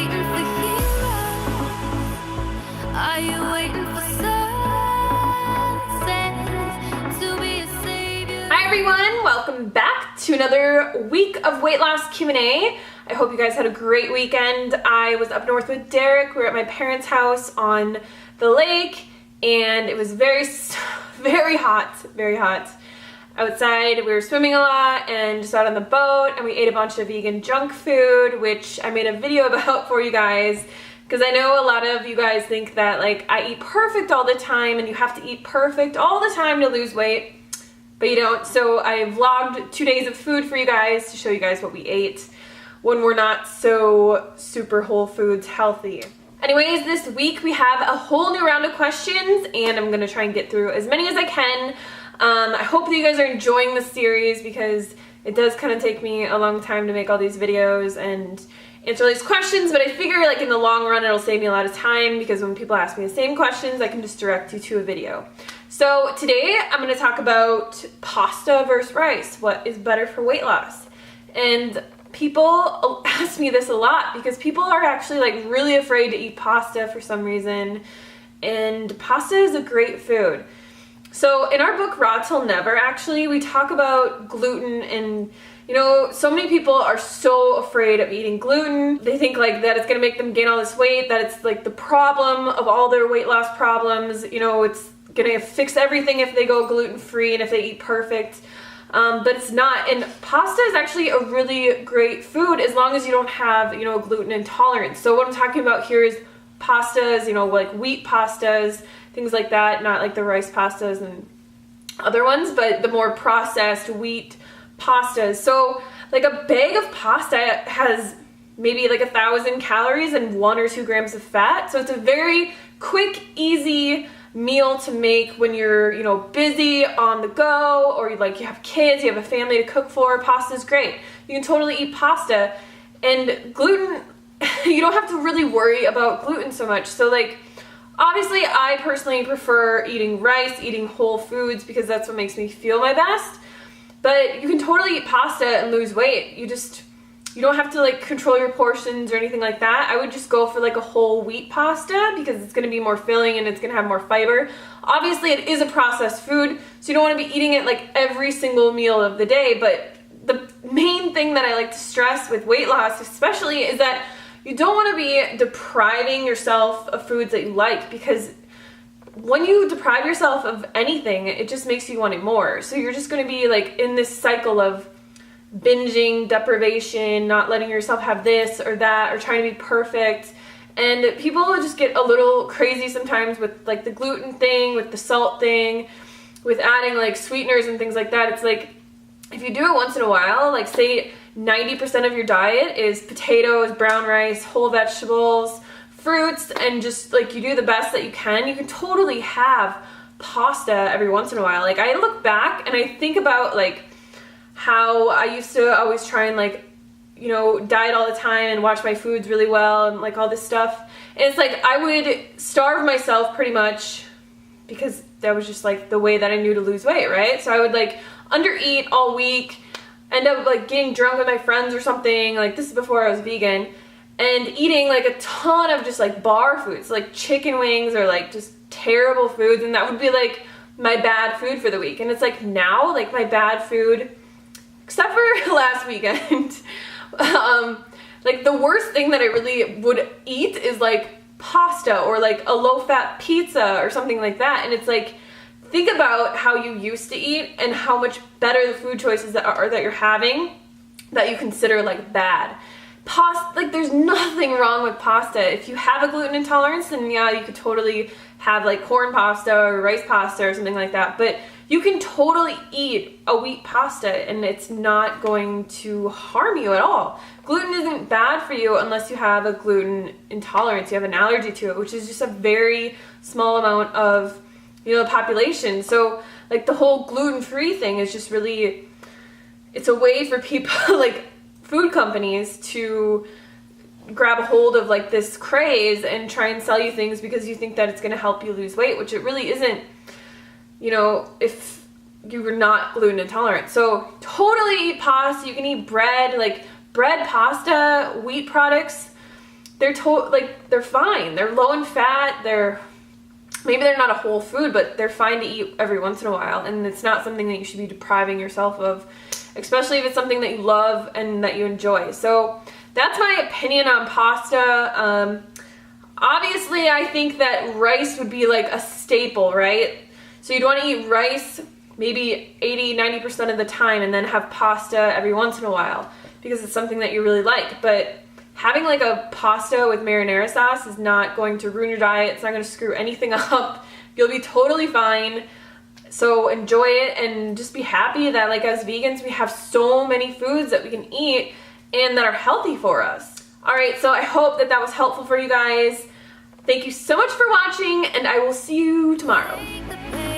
waiting for heroes? Are you waiting for sunsets to be a savior? Hi everyone, welcome back to another week of weight loss Q&A. I hope you guys had a great weekend. I was up north with Derek. We were at my parents' house on the lake and it was very hot outside. We were swimming a lot and just out on the boat, and we ate a bunch of vegan junk food, which I made a video about for you guys because I know a lot of you guys think that like I eat perfect all the time and you have to eat perfect all the time to lose weight, but you don't. So I vlogged 2 days of food for you guys to show you guys what we ate when we're not so super whole foods healthy. Anyways, this week we have a whole new round of questions and I'm gonna try and get through as many as I can. I hope that you guys are enjoying this series because it does kind of take me a long time to make all these videos and answer all these questions, but I figure like in the long run it'll save me a lot of time because when people ask me the same questions I can just direct you to a video. So today I'm going to talk about pasta versus rice. What is better for weight loss? And people ask me this a lot because people are actually like really afraid to eat pasta for some reason, and pasta is a great food. So in our book Raw Till Never, actually, we talk about gluten, and you know, so many people are so afraid of eating gluten. They think like that it's gonna make them gain all this weight, that it's like the problem of all their weight loss problems. You know, it's gonna fix everything if they go gluten-free and if they eat perfect. But it's not, and pasta is actually a really great food as long as you don't have, you know, gluten intolerance. So what I'm talking about here is pastas, you know, like wheat pastas, things like that, not like the rice pastas and other ones, but the more processed wheat pastas. So like a bag of pasta has maybe like 1,000 calories and 1 or 2 grams of fat. So it's a very quick, easy meal to make when you're, you know, busy on the go, or like you have kids, you have a family to cook for. Pasta is great. You can totally eat pasta, and gluten, you don't have to really worry about gluten so much. So like, obviously I personally prefer eating rice, eating whole foods, because that's what makes me feel my best. But you can totally eat pasta and lose weight. You don't have to like control your portions or anything like that. I would just go for like a whole wheat pasta because it's gonna be more filling and it's gonna have more fiber. Obviously it is a processed food, so you don't wanna be eating it like every single meal of the day, but the main thing that I like to stress with weight loss especially is that you don't wanna be depriving yourself of foods that you like, because when you deprive yourself of anything, it just makes you want it more. So you're just gonna be like in this cycle of binging, deprivation, not letting yourself have this or that, or trying to be perfect. And people just get a little crazy sometimes with like the gluten thing, with the salt thing, with adding like sweeteners and things like that. It's like, if you do it once in a while, like say 90% of your diet is potatoes, brown rice, whole vegetables, fruits, and just like you do the best that you can totally have pasta every once in a while. Like I look back and I think about like how I used to always try and like, you know, diet all the time and watch my foods really well and like all this stuff. And it's like I would starve myself pretty much because that was just like the way that I knew to lose weight, right? So I would like undereat all week, end up like getting drunk with my friends or something. Like this is before I was vegan, and eating like a ton of just like bar foods, like chicken wings or like just terrible foods, and that would be like my bad food for the week. And it's like now, like my bad food, except for last weekend, like the worst thing that I really would eat is like pasta or like a low-fat pizza or something like that. And it's like, think about how you used to eat and how much better the food choices that you're having that you consider like bad. Pasta, like there's nothing wrong with pasta. If you have a gluten intolerance, then yeah, you could totally have like corn pasta or rice pasta or something like that. But you can totally eat a wheat pasta and it's not going to harm you at all. Gluten isn't bad for you unless you have a gluten intolerance, you have an allergy to it, which is just a very small amount of, you know, the population. So like the whole gluten-free thing is just really, it's a way for people like food companies to grab a hold of like this craze and try and sell you things because you think that it's going to help you lose weight, which it really isn't. You know, if you were not gluten intolerant. So totally eat pasta. You can eat bread, like bread, pasta, wheat products. they're they're fine. They're low in fat. Maybe they're not a whole food, but they're fine to eat every once in a while, and it's not something that you should be depriving yourself of, especially if it's something that you love and that you enjoy. So that's my opinion on pasta. Obviously, I think that rice would be like a staple, right? So you'd want to eat rice maybe 80-90% of the time, and then have pasta every once in a while because it's something that you really like. But having like a pasta with marinara sauce is not going to ruin your diet. It's not going to screw anything up. You'll be totally fine. So enjoy it and just be happy that like as vegans we have so many foods that we can eat and that are healthy for us. Alright, so I hope that was helpful for you guys. Thank you so much for watching, and I will see you tomorrow. Take the pain